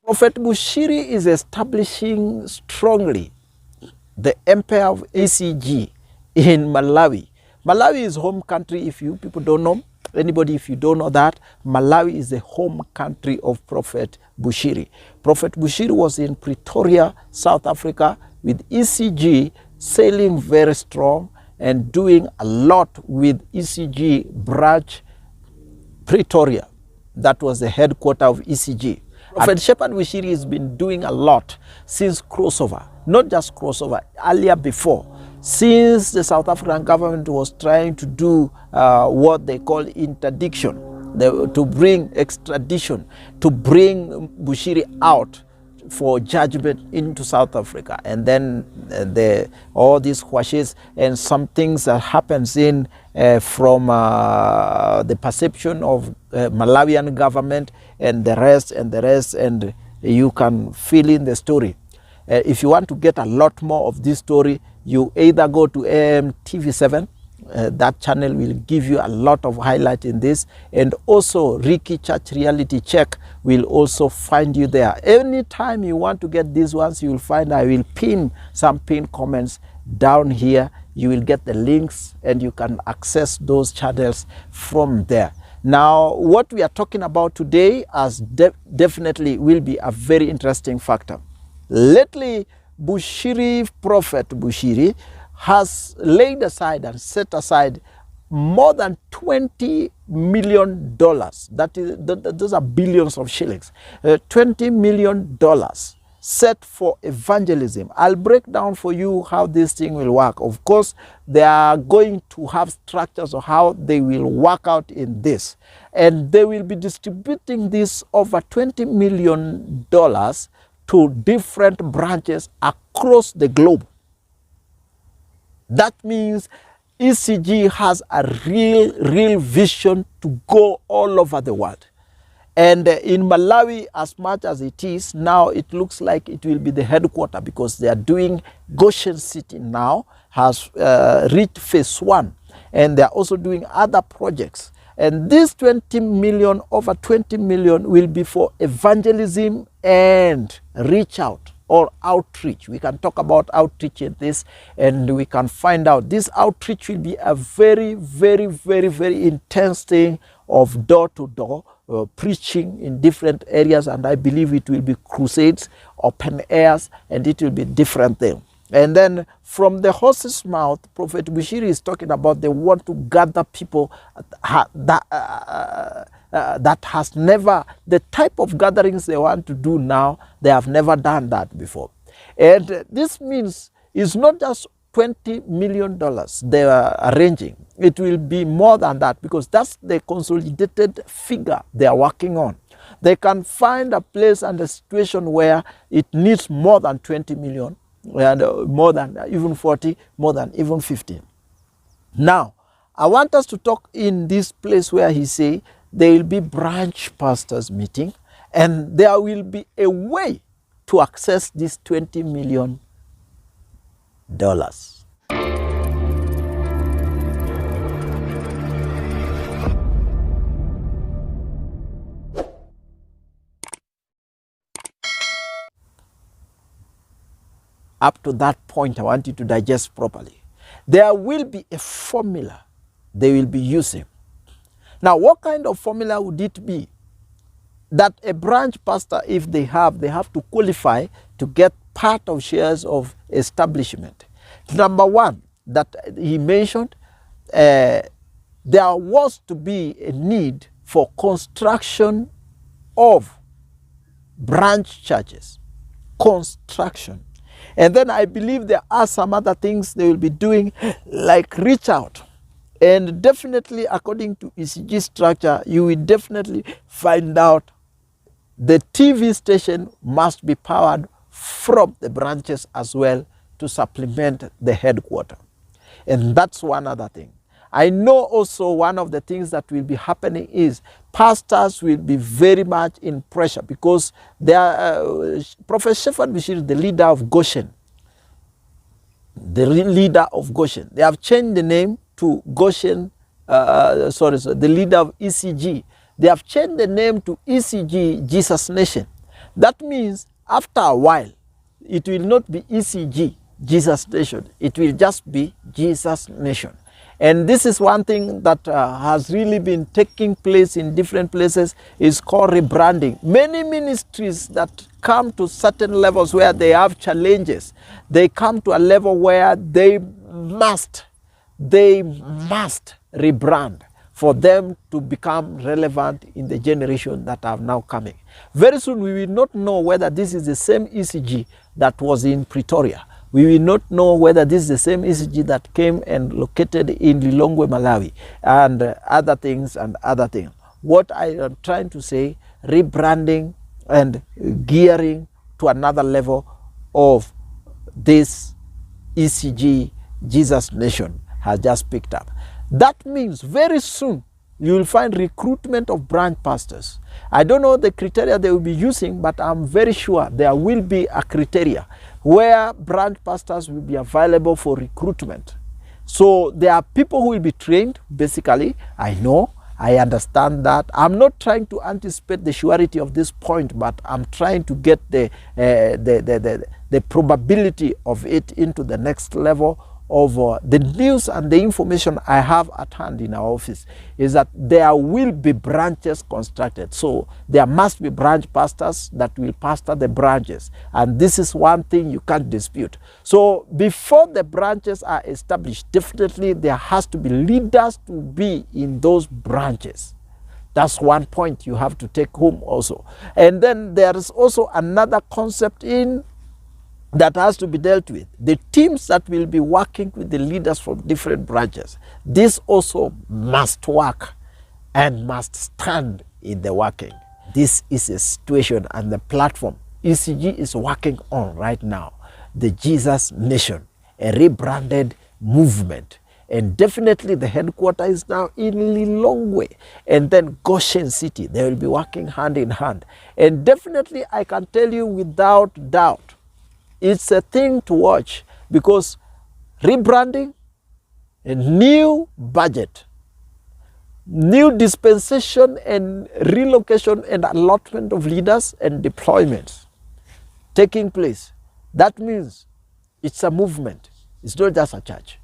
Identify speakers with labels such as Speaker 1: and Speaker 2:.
Speaker 1: Prophet Bushiri is establishing strongly the empire of ECG in Malawi. Malawi is home country, if you people don't know. Anybody, if you don't know that, Malawi is the home country of Prophet Bushiri. Prophet Bushiri was in Pretoria, South Africa, with ECG sailing very strong and doing a lot with ECG branch Pretoria. That was the headquarters of ECG. Prophet Shepherd Bushiri has been doing a lot since crossover, not just crossover, earlier before, since the South African government was trying to do what they call interdiction, to bring extradition, to bring Bushiri out for judgment into South Africa. And then all these washes and some things that happens in from the perception of Malawian government and the rest, and you can fill in the story. If you want to get a lot more of this story, you either go to TV7, that channel will give you a lot of highlight in this, and also Ricky Church Reality Check will also find you there. Anytime you want to get these ones, you will find I will pin some pinned comments down here. You will get the links and you can access those channels from there. Now, what we are talking about today as definitely will be a very interesting factor. Lately, Bushiri, Prophet Bushiri, has laid aside and set aside more than $20 million. Those are billions of shillings. $20 million set for evangelism. I'll break down for you how this thing will work. Of course, they are going to have structures of how they will work out in this. And they will be distributing this over $20 million to different branches across the globe. That means ECG has a real vision to go all over the world. And in Malawi, as much as it is, now it looks like it will be the headquarters, because they are doing Goshen City now, has reached phase 1. And they are also doing other projects. And this 20 million, over 20 million, will be for evangelism and reach out or outreach. We can talk about outreach in this, and we can find out this outreach will be a very intense thing of door-to-door preaching in different areas, and I believe it will be crusades, open airs, and it will be different thing. And then from the horse's mouth, Prophet Bushiri is talking about they want to gather people that has never, the type of gatherings they want to do now, they have never done that before. And this means it's not just $20 million they are arranging. It will be more than that, because that's the consolidated figure they are working on. They can find a place and a situation where it needs more than 20 million, and more than even 40, more than even 50. Now, I want us to talk in this place where he say there will be branch pastors meeting, and there will be a way to access this $20 million. Up to that point, I want you to digest properly. There will be a formula they will be using. Now, what kind of formula would it be? That a branch pastor, if they have to qualify to get part of shares of establishment. Number one, that he mentioned, there was to be a need for construction of branch churches. Construction. And then I believe there are some other things they will be doing, like reach out. And definitely, according to ECG structure, you will definitely find out the TV station must be powered from the branches as well to supplement the headquarters. And that's one other thing. I know also one of the things that will be happening is pastors will be very much in pressure, because they are, Prophet Shepherd Bushiri, the leader of Goshen, the leader of Goshen. They have changed the name to Goshen, the leader of ECG. They have changed the name to ECG JESUS Nation. That means after a while, it will not be ECG Jesus Nation. It will just be Jesus Nation. And this is one thing that has really been taking place in different places, is called rebranding. Many ministries that come to certain levels where they have challenges, they come to a level where they must rebrand for them to become relevant in the generation that are now coming. Very soon we will not know whether this is the same ECG that was in Pretoria. We will not know whether this is the same ECG that came and located in Lilongwe, Malawi, and other things and other things. What I am trying to say, rebranding and gearing to another level of this ECG Jesus Nation has just picked up. That means very soon you will find recruitment of branch pastors. I don't know the criteria they will be using, but I'm very sure there will be a criteria where branch pastors will be available for recruitment. So there are people who will be trained, basically. I understand that. I'm not trying to anticipate the surety of this point, but I'm trying to get the probability of it into the next level of the news and the information I have at hand in our office is that there will be branches constructed. So there must be branch pastors that will pastor the branches. And this is one thing you can't dispute. So before the branches are established, definitely there has to be leaders to be in those branches. That's one point you have to take home also. And then there is also another concept in that has to be dealt with. The teams that will be working with the leaders from different branches, this also must work and must stand in the working. This is a situation and the platform ECG is working on right now. The Jesus Nation, a rebranded movement. And definitely the headquarters is now in Lilongwe. And then Goshen City, they will be working hand in hand. And definitely I can tell you without doubt, it's a thing to watch, because rebranding, a new budget, new dispensation and relocation and allotment of leaders and deployments taking place. That means it's a movement. It's not just a church.